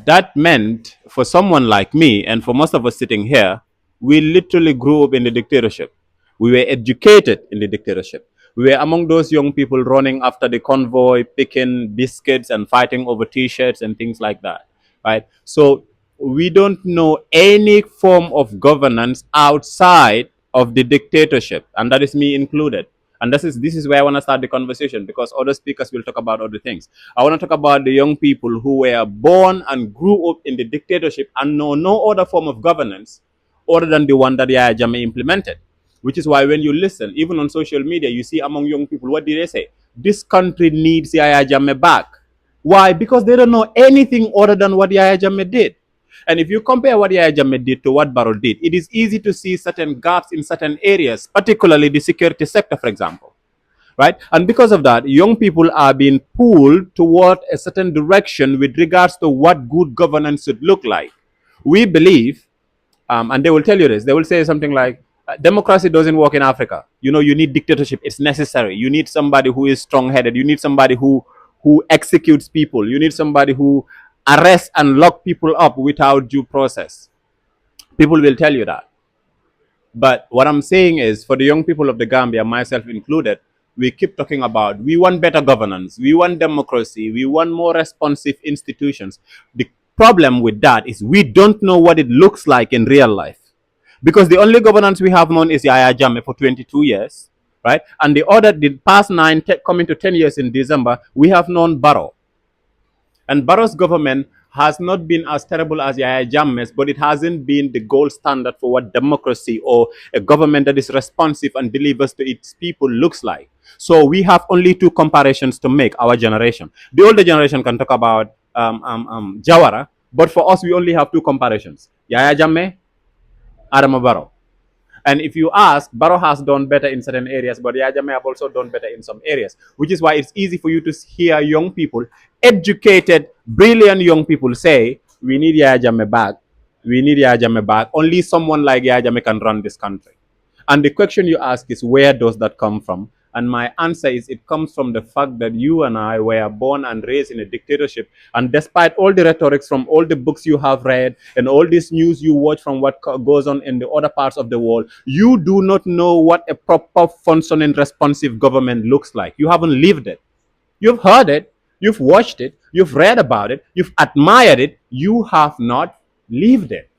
that meant for someone like me and for most of us sitting here, we literally grew up in the dictatorship. We were educated in the dictatorship. We were among those young people running after the convoy, picking biscuits and fighting over t-shirts and things like that, right? So we don't know any form of governance outside of the dictatorship, and that is me included. And this is where I want to start the conversation, because other speakers will talk about other things. I want to talk about the young people who were born and grew up in the dictatorship and know no other form of governance other than the one that Yahya Jammeh implemented. Which is why when you listen, even on social media, you see among young people, what did they say? This country needs Yahya Jammeh back. Why? Because they don't know anything other than what Yahya Jammeh did. And if you compare what Yahya Jammeh did to what Barrow did, it is easy to see certain gaps in certain areas, particularly the security sector, for example. Right? And because of that, young people are being pulled toward a certain direction with regards to what good governance should look like. We believe, and they will tell you this, they will say something like, democracy doesn't work in Africa. You know, you need dictatorship. It's necessary. You need somebody who is strong-headed. You need somebody who executes people. You need somebody who arrests and lock people up without due process. People will tell you that. But what I'm saying is, for the young people of the Gambia, myself included, we keep talking about we want better governance, we want democracy, we want more responsive institutions. The problem with that is we don't know what it looks like in real life. Because the only governance we have known is Yahya Jammeh for 22 years, right? And the past coming to 10 years in December, we have known Barrow. And Barrow's government has not been as terrible as Yahya Jammeh's, but it hasn't been the gold standard for what democracy or a government that is responsive and delivers to its people looks like. So we have only two comparisons to make, our generation. The older generation can talk about Jawara, but for us, we only have two comparisons. Yahya Jammeh, Adama Barrow. And if you ask, Barrow has done better in certain areas, but Yahya Jammeh have also done better in some areas, which is why it's easy for you to hear young people, educated, brilliant young people say, we need Yahya Jammeh back. We need Yahya Jammeh back. Only someone like Yahya Jammeh can run this country. And the question you ask is, where does that come from? And my answer is, it comes from the fact that you and I were born and raised in a dictatorship. And despite all the rhetorics from all the books you have read and all this news you watch from what goes on in the other parts of the world, you do not know what a proper functioning responsive government looks like. You haven't lived it. You've heard it, you've watched it, you've read about it, you've admired it, you have not lived it.